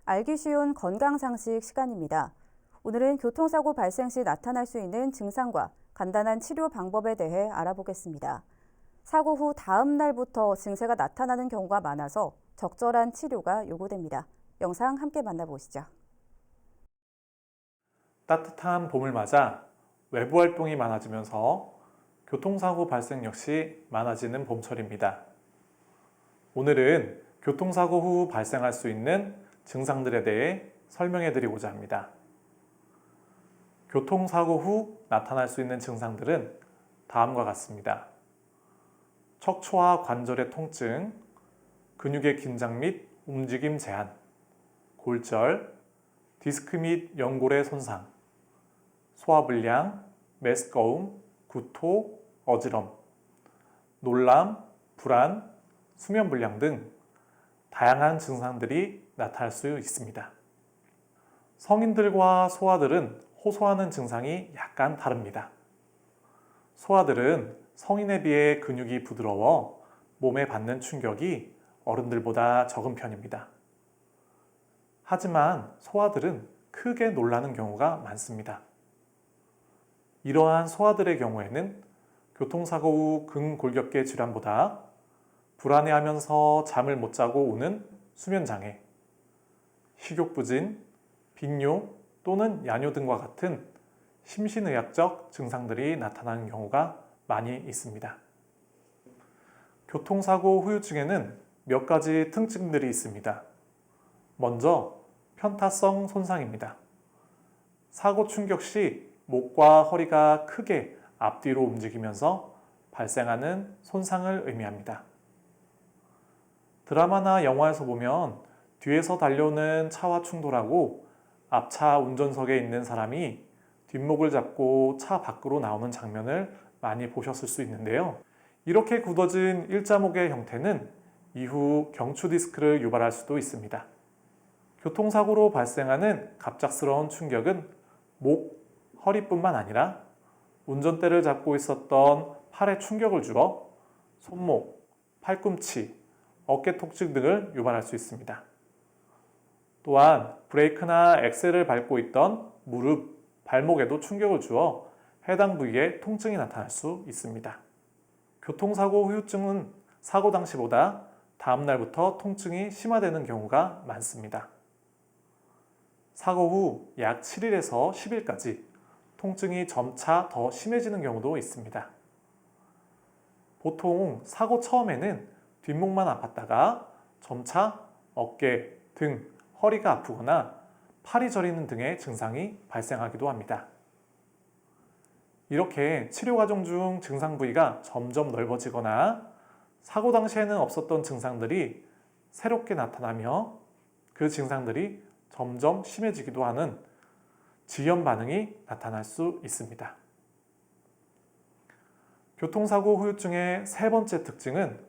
알기 쉬운 건강상식 시간입니다. 오늘은 교통사고 발생 시 나타날 수 있는 증상과 간단한 치료 방법에 대해 알아보겠습니다. 사고 후 다음 날부터 증세가 나타나는 경우가 많아서 적절한 치료가 요구됩니다. 영상 함께 만나보시죠. 따뜻한 봄을 맞아 외부 활동이 많아지면서 교통사고 발생 역시 많아지는 봄철입니다. 오늘은 교통사고 후 발생할 수 있는 증상들에 대해 설명해 드리고자 합니다. 교통사고 후 나타날 수 있는 증상들은 다음과 같습니다. 척추와 관절의 통증, 근육의 긴장 및 움직임 제한, 골절, 디스크 및 연골의 손상, 소화불량, 메스꺼움, 구토, 어지럼, 놀람, 불안, 수면불량 등 다양한 증상들이 나타날 수 있습니다. 성인들과 소아들은 호소하는 증상이 약간 다릅니다. 소아들은 성인에 비해 근육이 부드러워 몸에 받는 충격이 어른들보다 적은 편입니다. 하지만 소아들은 크게 놀라는 경우가 많습니다. 이러한 소아들의 경우에는 교통사고 후 근골격계 질환보다 불안해하면서 잠을 못 자고 오는 수면장애, 식욕부진, 빈뇨 또는 야뇨 등과 같은 심신의학적 증상들이 나타나는 경우가 많이 있습니다. 교통사고 후유증에는 몇 가지 특징들이 있습니다. 먼저 편타성 손상입니다. 사고 충격 시 목과 허리가 크게 앞뒤로 움직이면서 발생하는 손상을 의미합니다. 드라마나 영화에서 보면 뒤에서 달려오는 차와 충돌하고 앞차 운전석에 있는 사람이 뒷목을 잡고 차 밖으로 나오는 장면을 많이 보셨을 수 있는데요. 이렇게 굳어진 일자목의 형태는 이후 경추 디스크를 유발할 수도 있습니다. 교통사고로 발생하는 갑작스러운 충격은 목, 허리뿐만 아니라 운전대를 잡고 있었던 팔에 충격을 주어 손목, 팔꿈치, 어깨 통증 등을 유발할 수 있습니다. 또한 브레이크나 엑셀을 밟고 있던 무릎, 발목에도 충격을 주어 해당 부위에 통증이 나타날 수 있습니다. 교통사고 후유증은 사고 당시보다 다음 날부터 통증이 심화되는 경우가 많습니다. 사고 후 약 7일에서 10일까지 통증이 점차 더 심해지는 경우도 있습니다. 보통 사고 처음에는 뒷목만 아팠다가 점차 어깨, 등, 허리가 아프거나 팔이 저리는 등의 증상이 발생하기도 합니다. 이렇게 치료 과정 중 증상 부위가 점점 넓어지거나 사고 당시에는 없었던 증상들이 새롭게 나타나며 그 증상들이 점점 심해지기도 하는 지연 반응이 나타날 수 있습니다. 교통사고 후유증의 세 번째 특징은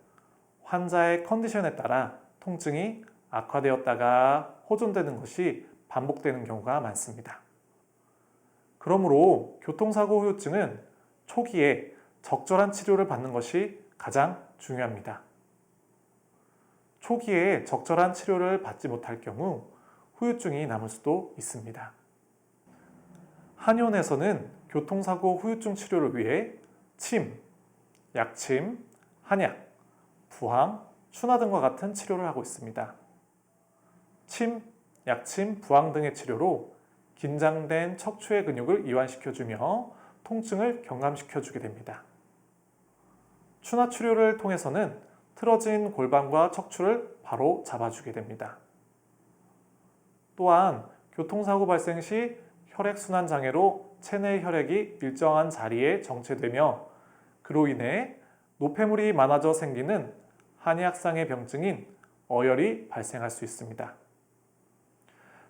환자의 컨디션에 따라 통증이 악화되었다가 호전되는 것이 반복되는 경우가 많습니다. 그러므로 교통사고 후유증은 초기에 적절한 치료를 받는 것이 가장 중요합니다. 초기에 적절한 치료를 받지 못할 경우 후유증이 남을 수도 있습니다. 한의원에서는 교통사고 후유증 치료를 위해 침, 약침, 한약, 부항, 추나 등과 같은 치료를 하고 있습니다. 침, 약침, 부항 등의 치료로 긴장된 척추의 근육을 이완시켜주며 통증을 경감시켜주게 됩니다. 추나 치료를 통해서는 틀어진 골반과 척추를 바로 잡아주게 됩니다. 또한 교통사고 발생 시 혈액순환 장애로 체내 혈액이 일정한 자리에 정체되며 그로 인해 노폐물이 많아져 생기는 한의학상의 병증인 어혈이 발생할 수 있습니다.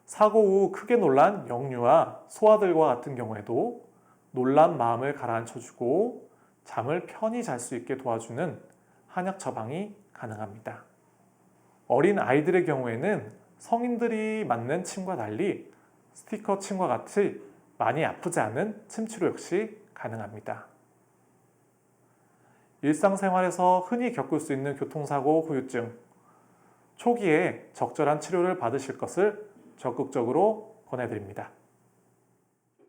사고 후 크게 놀란 영유아, 소아들과 같은 경우에도 놀란 마음을 가라앉혀주고 잠을 편히 잘 수 있게 도와주는 한약 처방이 가능합니다. 어린 아이들의 경우에는 성인들이 맞는 침과 달리 스티커 침과 같이 많이 아프지 않은 침 치료 역시 가능합니다. 일상생활에서 흔히 겪을 수 있는 교통사고 후유증, 초기에 적절한 치료를 받으실 것을 적극적으로 권해드립니다.